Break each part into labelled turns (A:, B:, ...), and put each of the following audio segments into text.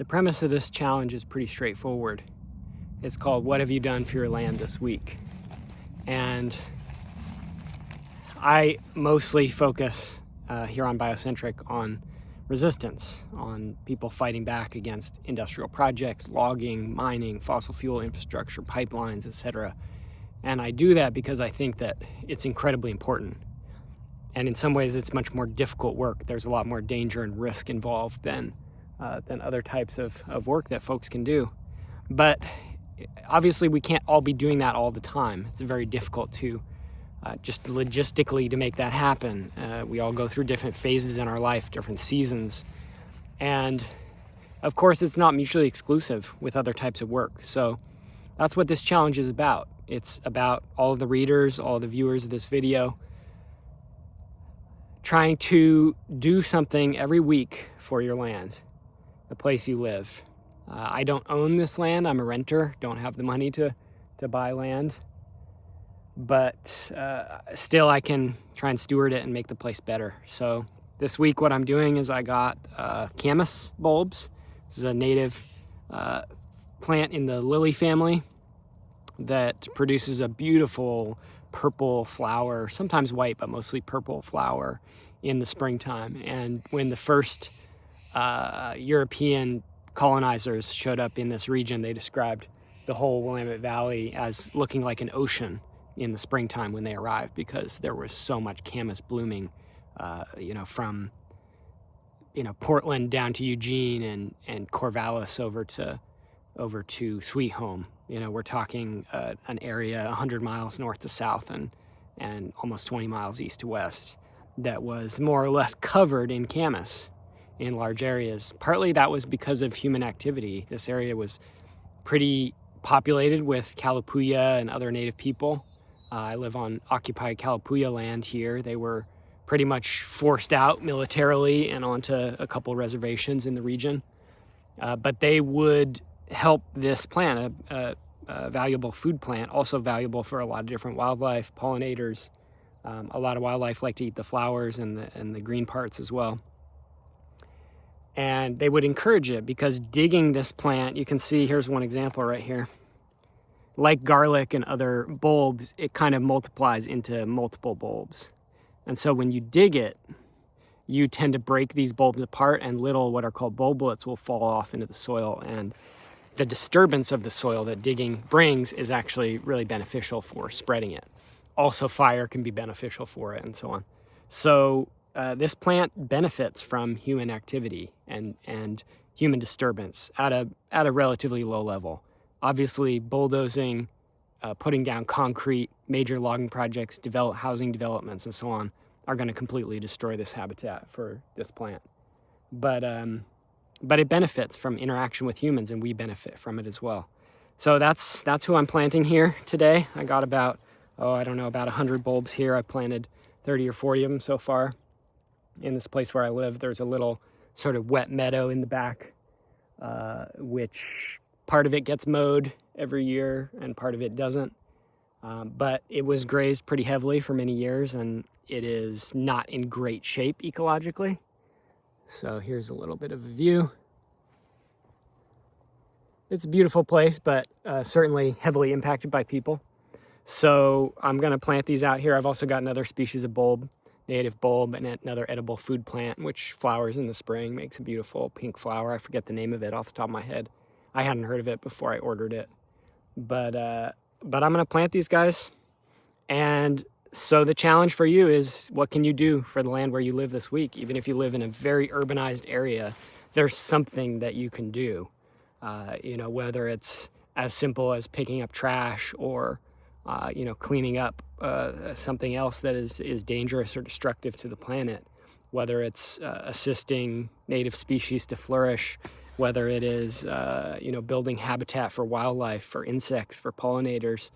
A: The premise of this challenge is pretty straightforward. It's called What Have You Done for Your Land This Week? And I mostly focus here on Biocentric on resistance, on people fighting back against industrial projects, logging, mining, fossil fuel infrastructure, pipelines, etc. And I do that because I think that it's incredibly important. And in some ways, it's much more difficult work. There's a lot more danger and risk involved than other types of work that folks can do. But obviously, we can't all be doing that all the time. It's very difficult to just logistically to make that happen. We all go through different phases in our life, different seasons. And of course, it's not mutually exclusive with other types of work. So that's what this challenge is about. It's about all of the readers, all of the viewers of this video, trying to do something every week for your land, the place you live. I don't own this land. I'm a renter, don't have the money to buy land. But still, I can try and steward it and make the place better. So this week, what I'm doing is I got camas bulbs. This is a native plant in the lily family that produces a beautiful purple flower, sometimes white, but mostly purple flower in the springtime. And when the first European colonizers showed up in this region, they described the whole Willamette Valley as looking like an ocean in the springtime when they arrived, because there was so much camas blooming, from Portland down to Eugene and Corvallis over to Sweet Home. We're talking an area 100 miles north to south and almost 20 miles east to west that was more or less covered in camas in large areas. Partly that was because of human activity. This area was pretty populated with Kalapuya and other native people. I live on occupied Kalapuya land here. They were pretty much forced out militarily and onto a couple reservations in the region. But they would help this plant, a valuable food plant, also valuable for a lot of different wildlife, pollinators. A lot of wildlife like to eat the flowers and the green parts as well. And they would encourage it because digging this plant, you can see, here's one example right here. Like garlic and other bulbs, it kind of multiplies into multiple bulbs. And so when you dig it, you tend to break these bulbs apart, and little what are called bulblets will fall off into the soil. And the disturbance of the soil that digging brings is actually really beneficial for spreading it. Also, fire can be beneficial for it, and so on. So this plant benefits from human activity and human disturbance at a relatively low level. Obviously, bulldozing, putting down concrete, major logging projects, housing developments, and so on are going to completely destroy this habitat for this plant. But it benefits from interaction with humans, and we benefit from it as well. So that's who I'm planting here today. I got about 100 bulbs here. I planted 30 or 40 of them so far. In this place where I live, there's a little sort of wet meadow in the back, which part of it gets mowed every year and part of it doesn't. But it was grazed pretty heavily for many years, and it is not in great shape ecologically. So here's a little bit of a view. It's a beautiful place, but certainly heavily impacted by people. So I'm going to plant these out here. I've also got another species of bulb, native bulb, and another edible food plant, which flowers in the spring, makes a beautiful pink flower. I forget the name of it off the top of my head. I hadn't heard of it before I ordered it. But I'm going to plant these guys. And so the challenge for you is, what can you do for the land where you live this week? Even if you live in a very urbanized area, there's something that you can do. Whether it's as simple as picking up trash or cleaning up something else that is dangerous or destructive to the planet, whether it's assisting native species to flourish, whether it is building habitat for wildlife, for insects, for pollinators.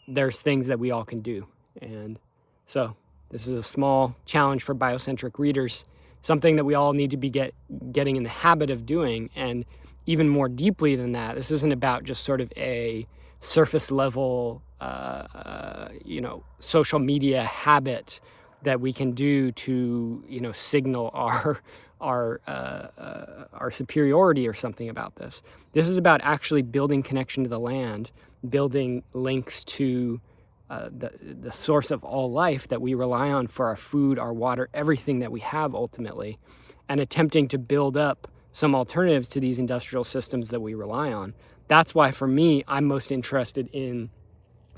A: There's things that we all can do. And so this is a small challenge for Biocentric readers, something that we all need to be getting in the habit of doing. And even more deeply than that, this isn't about just sort of a surface level, social media habit that we can do to, signal our superiority or something about this. This is about actually building connection to the land, building links to the source of all life that we rely on for our food, our water, everything that we have ultimately, and attempting to build up some alternatives to these industrial systems that we rely on. That's why, for me, I'm most interested in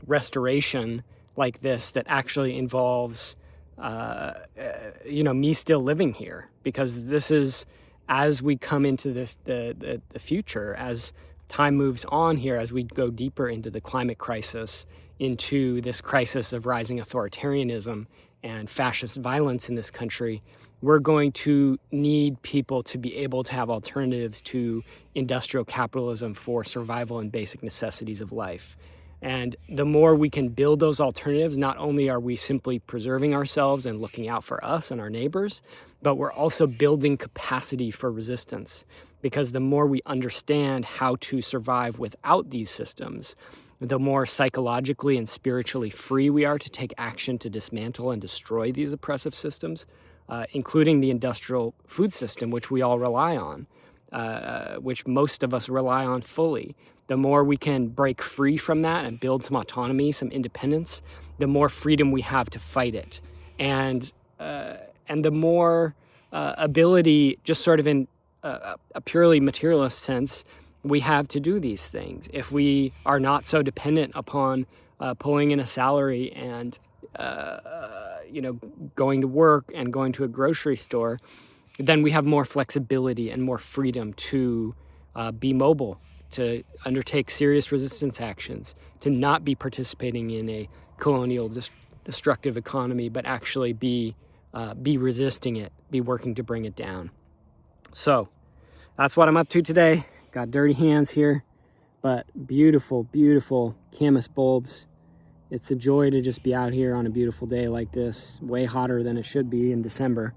A: restoration like this that actually involves me still living here, because this is, as we come into the future, as time moves on here, as we go deeper into the climate crisis, into this crisis of rising authoritarianism and fascist violence in this country, we're going to need people to be able to have alternatives to industrial capitalism for survival and basic necessities of life. And the more we can build those alternatives, not only are we simply preserving ourselves and looking out for us and our neighbors, but we're also building capacity for resistance. Because the more we understand how to survive without these systems, the more psychologically and spiritually free we are to take action to dismantle and destroy these oppressive systems, including the industrial food system, which we all rely on, which most of us rely on fully. The more we can break free from that and build some autonomy, some independence, the more freedom we have to fight it. And the more ability, just sort of in a purely materialist sense, we have to do these things. If we are not so dependent upon pulling in a salary and going to work and going to a grocery store, then we have more flexibility and more freedom to be mobile, to undertake serious resistance actions, to not be participating in a colonial destructive economy, but actually be resisting it, be working to bring it down. So that's what I'm up to today. Got dirty hands here, but beautiful, beautiful Camas bulbs. It's a joy to just be out here on a beautiful day like this, way hotter than it should be in December.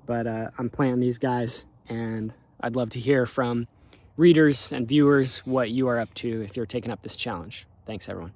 A: But I'm planting these guys, and I'd love to hear from readers and viewers what you are up to if you're taking up this challenge. Thanks, everyone.